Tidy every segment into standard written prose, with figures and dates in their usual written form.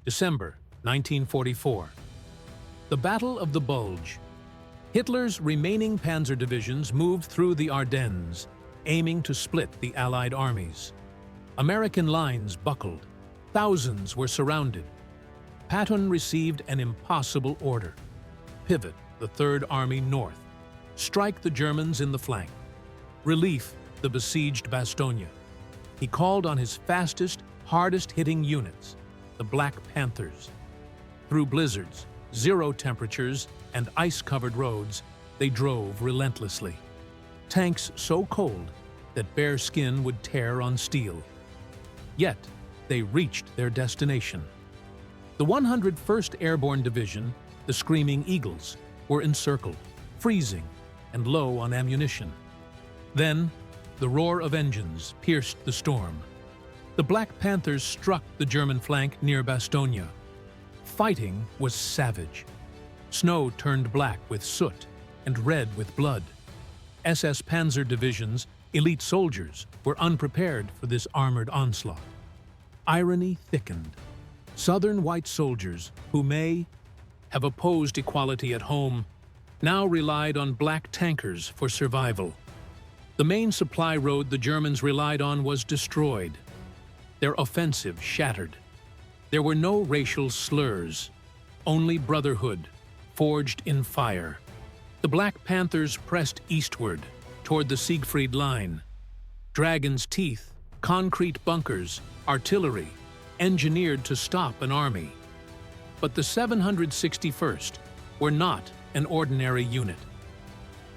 December 1944. The Battle of the Bulge. Hitler's remaining panzer divisions moved through the Ardennes, aiming to split the Allied armies. American lines buckled. Thousands were surrounded. Patton received an impossible order: pivot the Third Army north, strike the Germans in the flank, relieve the besieged Bastogne. He called on his fastest, hardest-hitting units, the Black Panthers. Through blizzards, zero temperatures, and ice-covered roads, they drove relentlessly. Tanks so cold that bare skin would tear on steel. Yet, they reached their destination. The 101st Airborne Division, the Screaming Eagles, were encircled, freezing, and low on ammunition. Then, the roar of engines pierced the storm. The Black Panthers struck the German flank near Bastogne. Fighting was savage. Snow turned black with soot and red with blood. SS Panzer divisions, elite soldiers, were unprepared for this armored onslaught. Irony thickened. Southern white soldiers, who may have opposed equality at home, now relied on black tankers for survival. The main supply road the Germans relied on was destroyed. Their offensive shattered. There were no racial slurs, only brotherhood, forged in fire. The Black Panthers pressed eastward, toward the Siegfried Line. Dragon's teeth, concrete bunkers, artillery, engineered to stop an army. But the 761st were not an ordinary unit.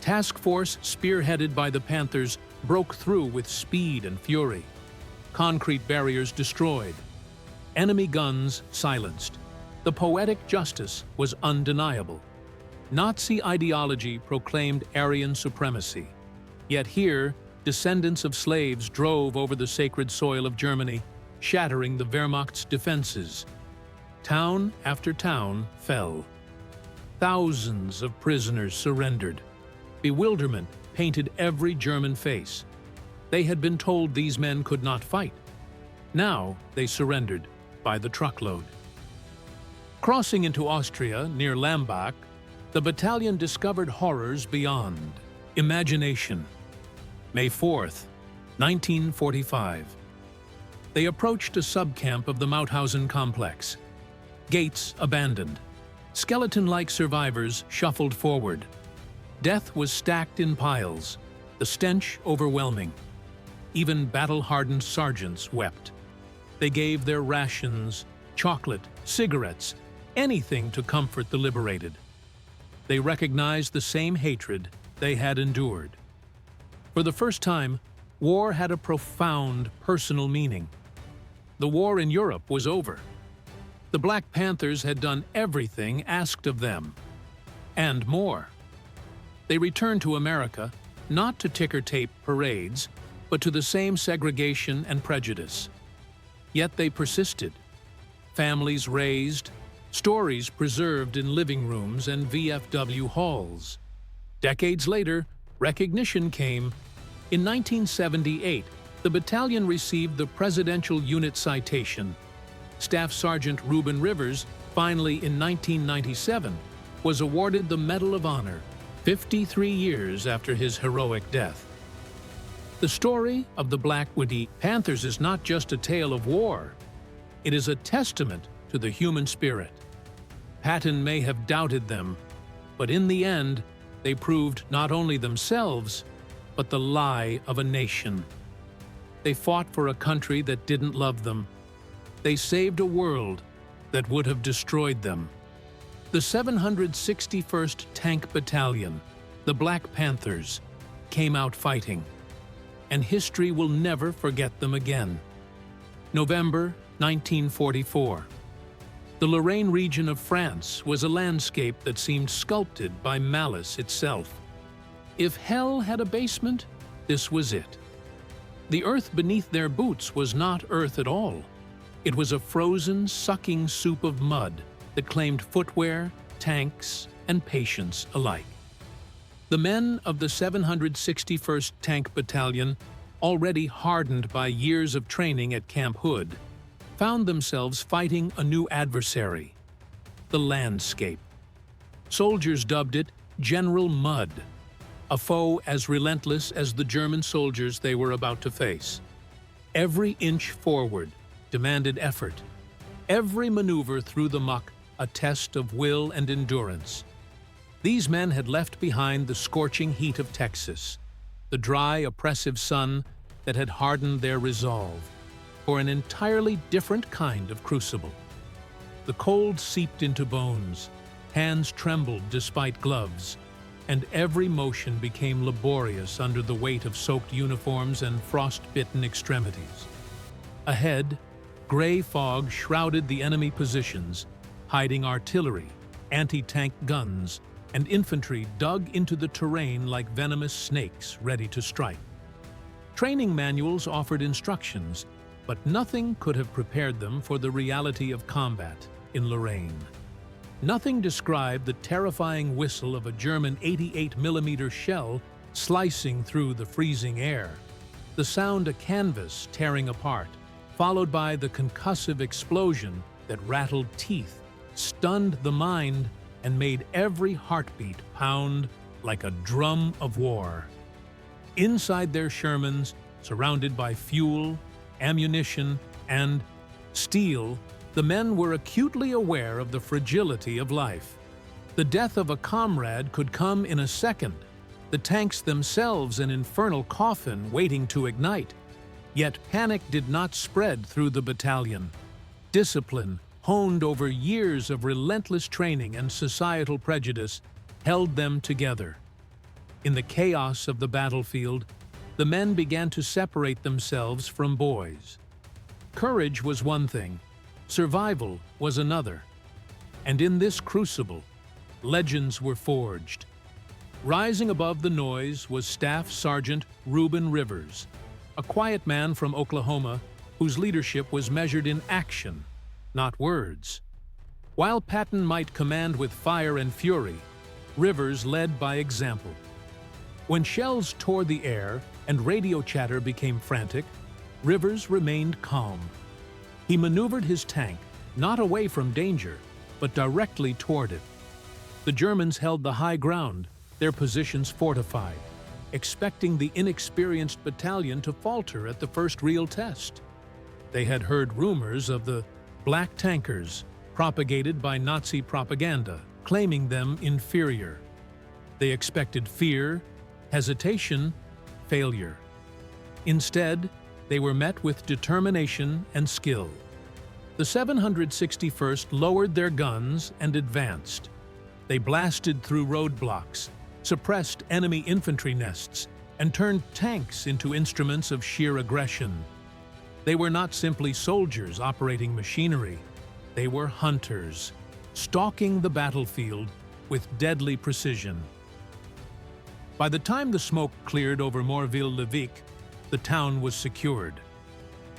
Task force spearheaded by the Panthers broke through with speed and fury. Concrete barriers destroyed. Enemy guns silenced. The poetic justice was undeniable. Nazi ideology proclaimed Aryan supremacy. Yet here, descendants of slaves drove over the sacred soil of Germany, shattering the Wehrmacht's defenses. Town after town fell. Thousands of prisoners surrendered. Bewilderment painted every German face. They had been told these men could not fight. Now they surrendered by the truckload. Crossing into Austria near Lambach, the battalion discovered horrors beyond imagination. May 4th, 1945. They approached a subcamp of the Mauthausen complex. Gates abandoned. Skeleton-like survivors shuffled forward. Death was stacked in piles, the stench overwhelming. Even battle-hardened sergeants wept. They gave their rations, chocolate, cigarettes, anything to comfort the liberated. They recognized the same hatred they had endured. For the first time, war had a profound personal meaning. The war in Europe was over. The Black Panthers had done everything asked of them, and more. They returned to America, not to ticker-tape parades, but to the same segregation and prejudice. Yet they persisted. Families raised, stories preserved in living rooms and VFW halls. Decades later, recognition came. In 1978, the battalion received the Presidential Unit Citation. Staff Sergeant Reuben Rivers, finally in 1997, was awarded the Medal of Honor, 53 years after his heroic death. The story of the Black Panthers is not just a tale of war. It is a testament to the human spirit. Patton may have doubted them, but in the end, they proved not only themselves, but the lie of a nation. They fought for a country that didn't love them. They saved a world that would have destroyed them. The 761st Tank Battalion, the Black Panthers, came out fighting, and history will never forget them again. November 1944. The Lorraine region of France was a landscape that seemed sculpted by malice itself. If hell had a basement, this was it. The earth beneath their boots was not earth at all. It was a frozen, sucking soup of mud that claimed footwear, tanks, and patience alike. The men of the 761st Tank Battalion, already hardened by years of training at Camp Hood, found themselves fighting a new adversary, the landscape. Soldiers dubbed it General Mud, a foe as relentless as the German soldiers they were about to face. Every inch forward demanded effort. Every maneuver through the muck a test of will and endurance. These men had left behind the scorching heat of Texas, the dry, oppressive sun that had hardened their resolve, for an entirely different kind of crucible. The cold seeped into bones, hands trembled despite gloves, and every motion became laborious under the weight of soaked uniforms and frost-bitten extremities. Ahead, gray fog shrouded the enemy positions, hiding artillery, anti-tank guns, and infantry dug into the terrain like venomous snakes ready to strike. Training manuals offered instructions, but nothing could have prepared them for the reality of combat in Lorraine. Nothing described the terrifying whistle of a German 88mm shell slicing through the freezing air, the sound a canvas tearing apart, followed by the concussive explosion that rattled teeth, stunned the mind, and made every heartbeat pound like a drum of war. Inside their Shermans, surrounded by fuel, ammunition, and steel, the men were acutely aware of the fragility of life. The death of a comrade could come in a second, the tanks themselves an infernal coffin waiting to ignite. Yet panic did not spread through the battalion. Discipline, honed over years of relentless training and societal prejudice, held them together. In the chaos of the battlefield, the men began to separate themselves from boys. Courage was one thing, survival was another. And in this crucible, legends were forged. Rising above the noise was Staff Sergeant Reuben Rivers, a quiet man from Oklahoma whose leadership was measured in action, not words. While Patton might command with fire and fury, Rivers led by example. When shells tore the air and radio chatter became frantic, Rivers remained calm. He maneuvered his tank not away from danger, but directly toward it. The Germans held the high ground, their positions fortified, expecting the inexperienced battalion to falter at the first real test. They had heard rumors of the black tankers propagated by Nazi propaganda, claiming them inferior. They expected fear, hesitation, failure. Instead, they were met with determination and skill. The 761st lowered their guns and advanced. They blasted through roadblocks, suppressed enemy infantry nests, and turned tanks into instruments of sheer aggression. They were not simply soldiers operating machinery. They were hunters, stalking the battlefield with deadly precision. By the time the smoke cleared over Morville-le-Vicq, the town was secured.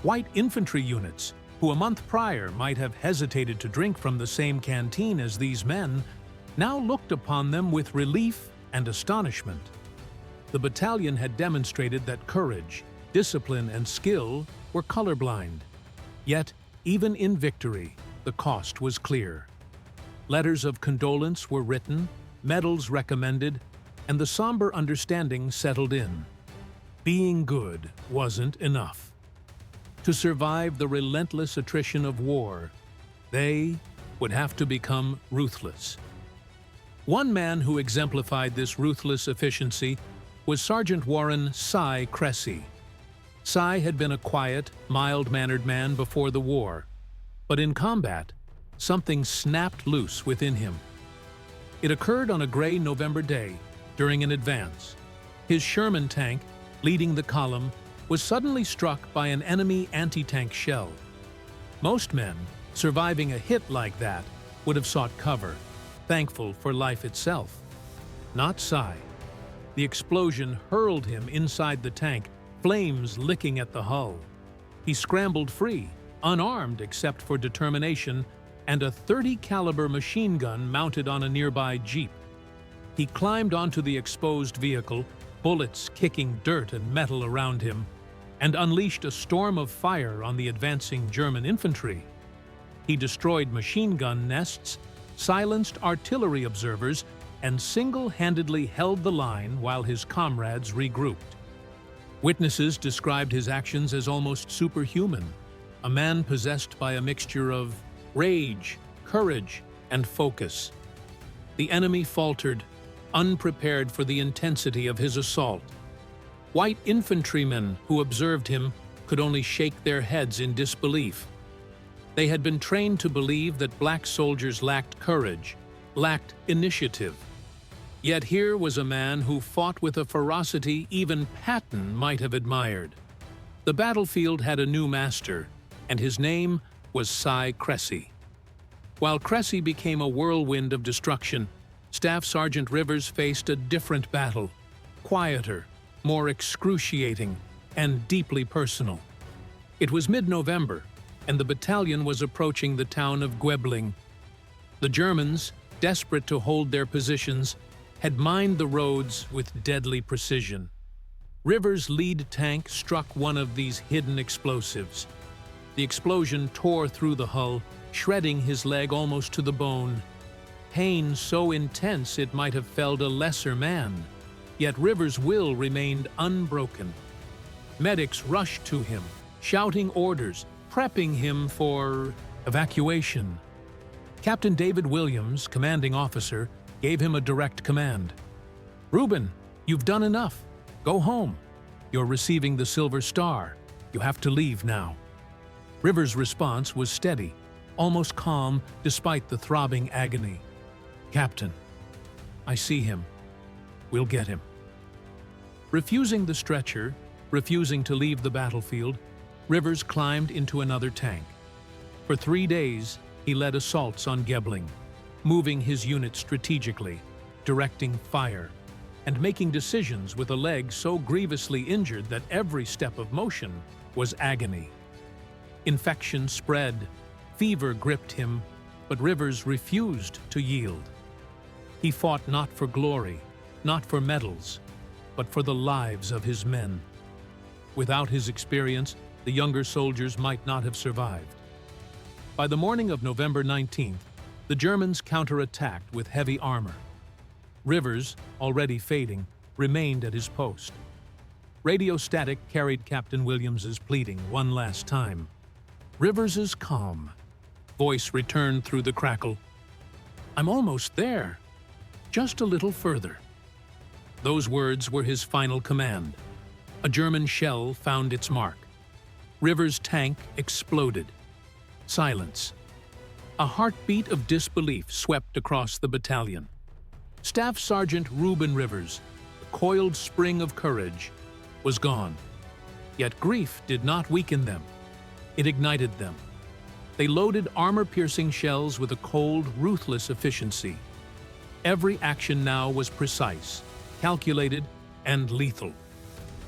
White infantry units, who a month prior might have hesitated to drink from the same canteen as these men, now looked upon them with relief and astonishment. The battalion had demonstrated that courage, discipline, and skill were colorblind. Yet, even in victory, the cost was clear. Letters of condolence were written, medals recommended, and the somber understanding settled in. Being good wasn't enough. To survive the relentless attrition of war, they would have to become ruthless. One man who exemplified this ruthless efficiency was Sergeant Warren Cy Cressy. Cy had been a quiet, mild-mannered man before the war, but in combat, something snapped loose within him. It occurred on a gray November day during an advance. His Sherman tank, leading the column, was suddenly struck by an enemy anti-tank shell. Most men, surviving a hit like that, would have sought cover, thankful for life itself. Not Cy. The explosion hurled him inside the tank, flames licking at the hull. He scrambled free, unarmed except for determination and a .30 caliber machine gun mounted on a nearby jeep. He climbed onto the exposed vehicle, bullets kicking dirt and metal around him, and unleashed a storm of fire on the advancing German infantry. He destroyed machine gun nests, silenced artillery observers, and single-handedly held the line while his comrades regrouped. Witnesses described his actions as almost superhuman, a man possessed by a mixture of rage, courage, and focus. The enemy faltered, unprepared for the intensity of his assault. White infantrymen who observed him could only shake their heads in disbelief. They had been trained to believe that black soldiers lacked courage, lacked initiative. Yet here was a man who fought with a ferocity even Patton might have admired. The battlefield had a new master, and his name was Cy Cressy. While Cressy became a whirlwind of destruction, Staff Sergeant Rivers faced a different battle, quieter, more excruciating, and deeply personal. It was mid-November, and the battalion was approaching the town of Gwebling. The Germans, desperate to hold their positions, had mined the roads with deadly precision. Rivers' lead tank struck one of these hidden explosives. The explosion tore through the hull, shredding his leg almost to the bone. Pain so intense it might have felled a lesser man, yet Rivers' will remained unbroken. Medics rushed to him, shouting orders, prepping him for evacuation. Captain David Williams, commanding officer, gave him a direct command. "Reuben, you've done enough. Go home. You're receiving the Silver Star. You have to leave now." Rivers' response was steady, almost calm despite the throbbing agony. "Captain, I see him. We'll get him." Refusing the stretcher, refusing to leave the battlefield, Rivers climbed into another tank. For 3 days, he led assaults on Gwebling, moving his unit strategically, directing fire, and making decisions with a leg so grievously injured that every step of motion was agony. Infection spread, fever gripped him, but Rivers refused to yield. He fought not for glory, not for medals, but for the lives of his men. Without his experience, the younger soldiers might not have survived. By the morning of November 19th, the Germans counterattacked with heavy armor. Rivers, already fading, remained at his post. Radio static carried Captain Williams's pleading one last time. Rivers' calm voice returned through the crackle. "I'm almost there. Just a little further." Those words were his final command. A German shell found its mark. Rivers' tank exploded. Silence. A heartbeat of disbelief swept across the battalion. Staff Sergeant Reuben Rivers, the coiled spring of courage, was gone. Yet grief did not weaken them. It ignited them. They loaded armor-piercing shells with a cold, ruthless efficiency. Every action now was precise, calculated, and lethal.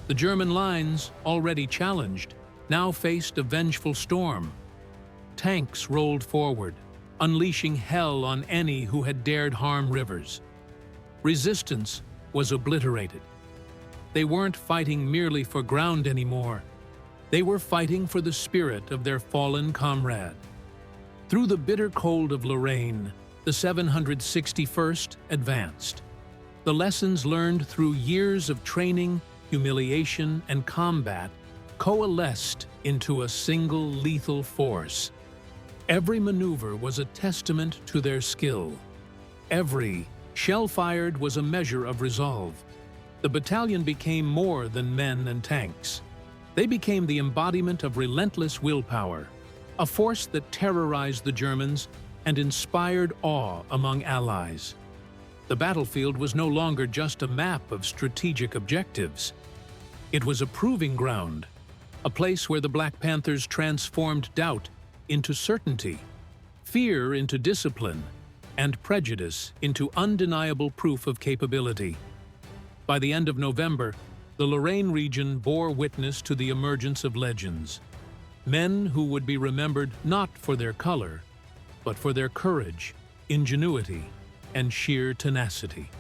The German lines, already challenged, now faced a vengeful storm. Tanks rolled forward, unleashing hell on any who had dared harm Rivers. Resistance was obliterated. They weren't fighting merely for ground anymore. They were fighting for the spirit of their fallen comrade. Through the bitter cold of Lorraine, the 761st advanced. The lessons learned through years of training, humiliation, and combat coalesced into a single lethal force. Every maneuver was a testament to their skill. Every shell fired was a measure of resolve. The battalion became more than men and tanks. They became the embodiment of relentless willpower, a force that terrorized the Germans and inspired awe among allies. The battlefield was no longer just a map of strategic objectives. It was a proving ground, a place where the Black Panthers transformed doubt into certainty, fear into discipline, and prejudice into undeniable proof of capability. By the end of November, the Lorraine region bore witness to the emergence of legends. Men who would be remembered not for their color, but for their courage, ingenuity, and sheer tenacity.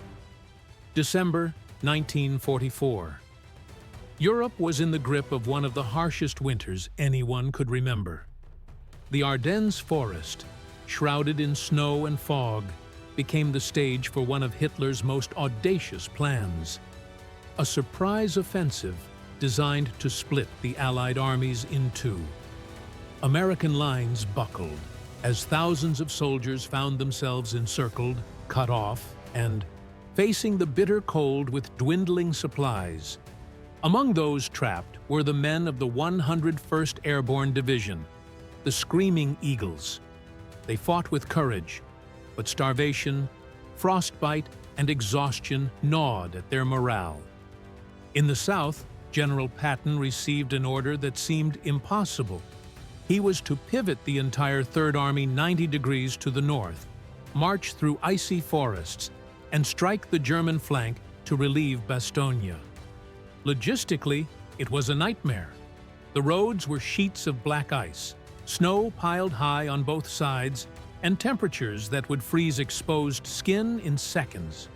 December 1944. Europe was in the grip of one of the harshest winters anyone could remember. The Ardennes forest, shrouded in snow and fog, became the stage for one of Hitler's most audacious plans. A surprise offensive designed to split the Allied armies in two. American lines buckled as thousands of soldiers found themselves encircled, cut off, and facing the bitter cold with dwindling supplies. Among those trapped were the men of the 101st Airborne Division, the Screaming Eagles. They fought with courage, but starvation, frostbite, and exhaustion gnawed at their morale. In the south, General Patton received an order that seemed impossible. He was to pivot the entire Third Army 90 degrees to the north, march through icy forests, and strike the German flank to relieve Bastogne. Logistically, it was a nightmare. The roads were sheets of black ice, snow piled high on both sides, and temperatures that would freeze exposed skin in seconds.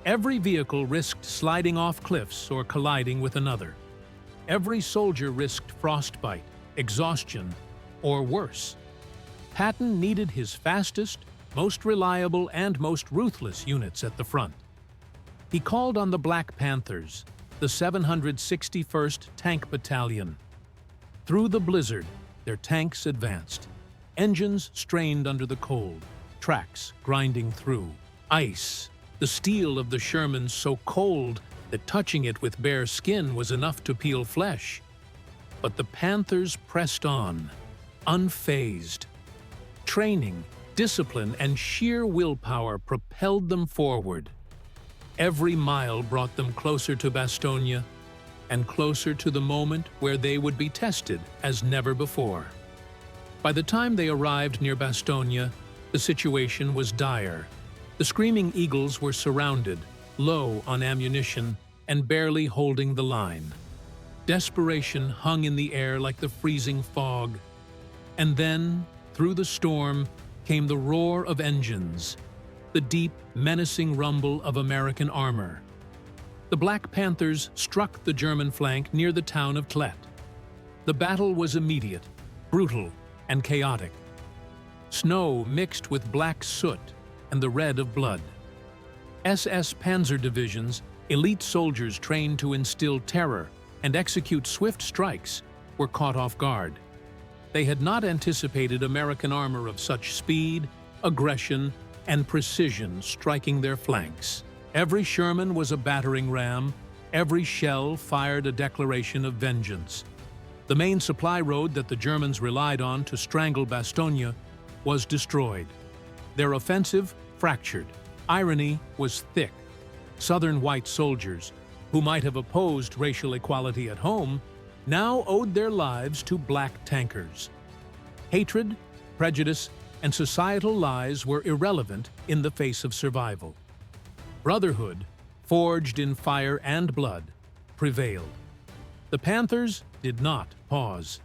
Every vehicle risked sliding off cliffs or colliding with another. Every soldier risked frostbite, exhaustion, or worse. Patton needed his fastest, most reliable, and most ruthless units at the front. He called on the Black Panthers, the 761st Tank Battalion. Through the blizzard, their tanks advanced. Engines strained under the cold, tracks grinding through. Ice, the steel of the Shermans so cold that touching it with bare skin was enough to peel flesh. But the Panthers pressed on, unfazed. Training, discipline, and sheer willpower propelled them forward. Every mile brought them closer to Bastogne and closer to the moment where they would be tested as never before. By the time they arrived near Bastogne, the situation was dire. The Screaming Eagles were surrounded, low on ammunition, and barely holding the line. Desperation hung in the air like the freezing fog. And then, through the storm, came the roar of engines, the deep, menacing rumble of American armor. The Black Panthers struck the German flank near the town of Tlet. The battle was immediate, brutal, and chaotic. Snow mixed with black soot and the red of blood. SS Panzer divisions, elite soldiers trained to instill terror and execute swift strikes, were caught off guard. They had not anticipated American armor of such speed, aggression, and precision striking their flanks. Every Sherman was a battering ram, every shell fired a declaration of vengeance. The main supply road that the Germans relied on to strangle Bastogne was destroyed. Their offensive fractured. Irony was thick. Southern white soldiers, who might have opposed racial equality at home, now owed their lives to black tankers. Hatred, prejudice, and societal lies were irrelevant in the face of survival. Brotherhood, forged in fire and blood, prevailed. The Panthers did not pause.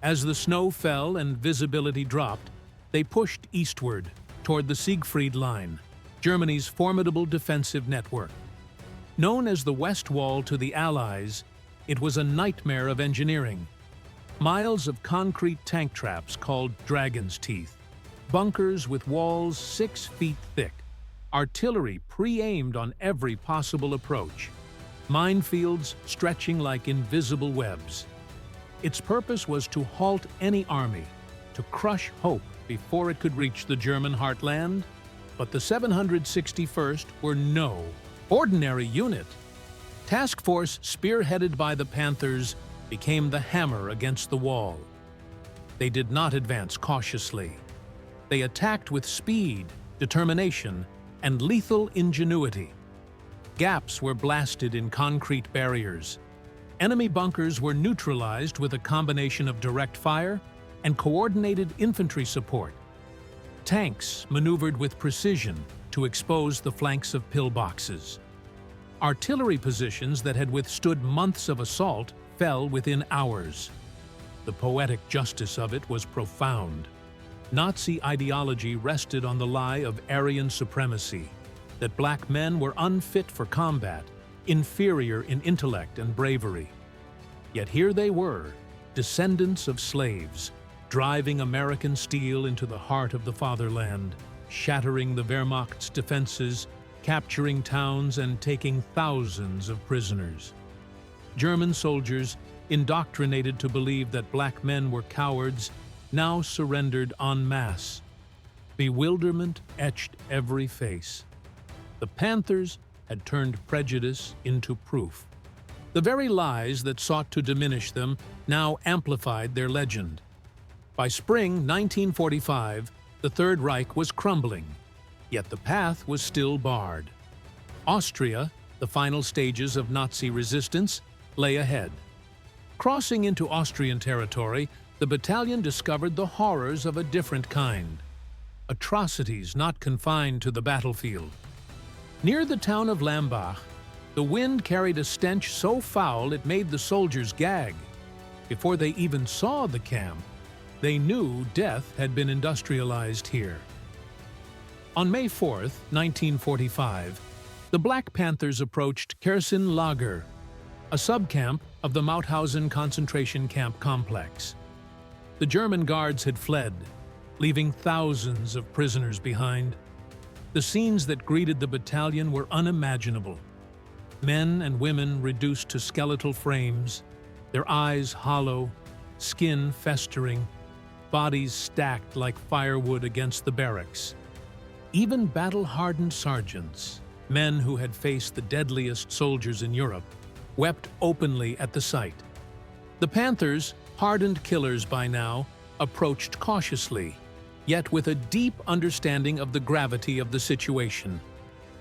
As the snow fell and visibility dropped, they pushed eastward toward the Siegfried Line, Germany's formidable defensive network. Known as the West Wall to the Allies, it was a nightmare of engineering. Miles of concrete tank traps called Dragon's Teeth, bunkers with walls 6 feet thick, artillery pre-aimed on every possible approach, minefields stretching like invisible webs. Its purpose was to halt any army, to crush hope before it could reach the German heartland. But the 761st were no ordinary unit. Task Force, spearheaded by the Panthers, became the hammer against the wall. They did not advance cautiously. They attacked with speed, determination, and lethal ingenuity. Gaps were blasted in concrete barriers. Enemy bunkers were neutralized with a combination of direct fire and coordinated infantry support. Tanks maneuvered with precision to expose the flanks of pillboxes. Artillery positions that had withstood months of assault fell within hours. The poetic justice of it was profound. Nazi ideology rested on the lie of Aryan supremacy, that black men were unfit for combat, inferior in intellect and bravery. Yet here they were, descendants of slaves, driving American steel into the heart of the fatherland, shattering the Wehrmacht's defenses, capturing towns and taking thousands of prisoners. German soldiers, indoctrinated to believe that black men were cowards, now surrendered en masse. Bewilderment etched every face. The Panthers had turned prejudice into proof. The very lies that sought to diminish them now amplified their legend. By spring 1945, the Third Reich was crumbling, yet the path was still barred. Austria, the final stages of Nazi resistance, lay ahead. Crossing into Austrian territory, the battalion discovered the horrors of a different kind. Atrocities not confined to the battlefield. Near the town of Lambach, the wind carried a stench so foul it made the soldiers gag. Before they even saw the camp, they knew death had been industrialized here. On May 4, 1945, the Black Panthers approached Kersen Lager, a subcamp of the Mauthausen concentration camp complex. The German guards had fled, leaving thousands of prisoners behind. The scenes that greeted the battalion were unimaginable. Men and women reduced to skeletal frames, their eyes hollow, skin festering, bodies stacked like firewood against the barracks. Even battle-hardened sergeants, men who had faced the deadliest soldiers in Europe, wept openly at the sight. The Panthers, hardened killers by now, approached cautiously, yet with a deep understanding of the gravity of the situation.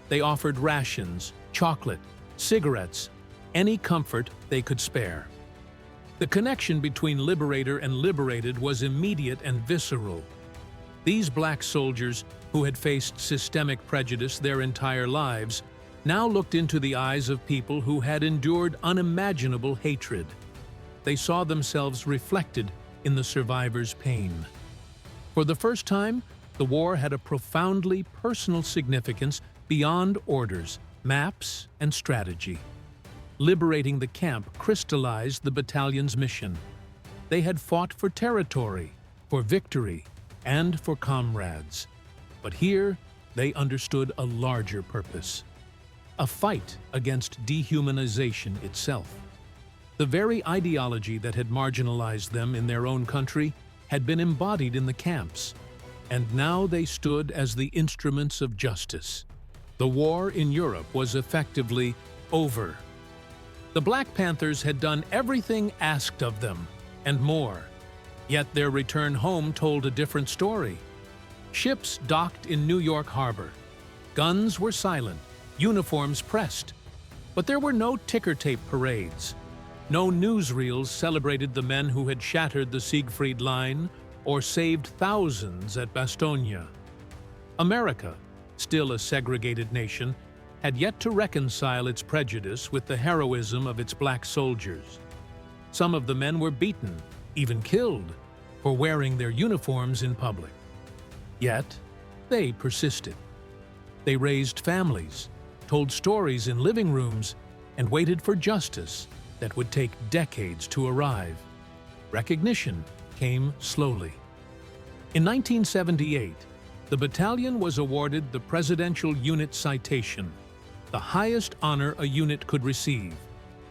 They offered rations, chocolate, cigarettes, any comfort they could spare. The connection between liberator and liberated was immediate and visceral. These black soldiers, who had faced systemic prejudice their entire lives, now looked into the eyes of people who had endured unimaginable hatred. They saw themselves reflected in the survivors' pain. For the first time, the war had a profoundly personal significance beyond orders, maps, and strategy. Liberating the camp crystallized the battalion's mission. They had fought for territory, for victory, and for comrades. But here, they understood a larger purpose. A fight against dehumanization itself. The very ideology that had marginalized them in their own country had been embodied in the camps, and now they stood as the instruments of justice. The war in Europe was effectively over. The Black Panthers had done everything asked of them, and more. Yet their return home told a different story. Ships docked in New York Harbor. Guns were silent, uniforms pressed. But there were no ticker tape parades. No newsreels celebrated the men who had shattered the Siegfried Line or saved thousands at Bastogne. America, still a segregated nation, had yet to reconcile its prejudice with the heroism of its black soldiers. Some of the men were beaten, even killed, for wearing their uniforms in public. Yet, they persisted. They raised families, told stories in living rooms, and waited for justice that would take decades to arrive. Recognition came slowly. In 1978, the battalion was awarded the Presidential Unit Citation, the highest honor a unit could receive,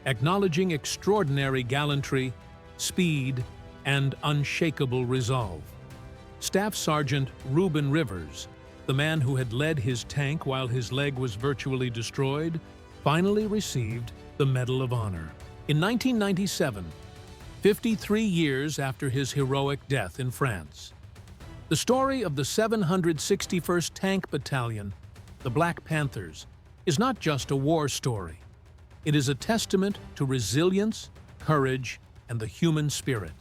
acknowledging extraordinary gallantry, speed, and unshakable resolve. Staff Sergeant Reuben Rivers, the man who had led his tank while his leg was virtually destroyed, finally received the Medal of Honor. In 1997, 53 years after his heroic death in France, the story of the 761st Tank Battalion, the Black Panthers, is not just a war story. It is a testament to resilience, courage, and the human spirit.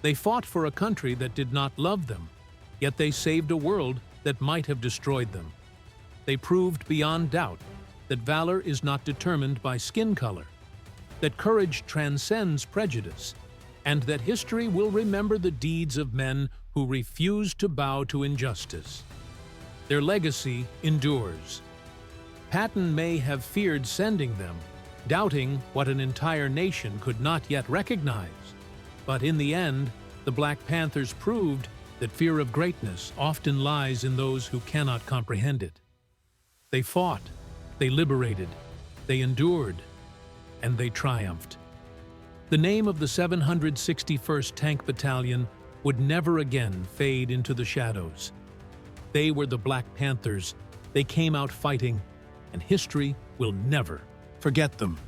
They fought for a country that did not love them, yet they saved a world that might have destroyed them. They proved beyond doubt that valor is not determined by skin color, that courage transcends prejudice, and that history will remember the deeds of men who refused to bow to injustice. Their legacy endures. Patton may have feared sending them, doubting what an entire nation could not yet recognize. But in the end, the Black Panthers proved that fear of greatness often lies in those who cannot comprehend it. They fought, they liberated, they endured, and they triumphed. The name of the 761st Tank Battalion would never again fade into the shadows. They were the Black Panthers. They came out fighting, and history will never forget them.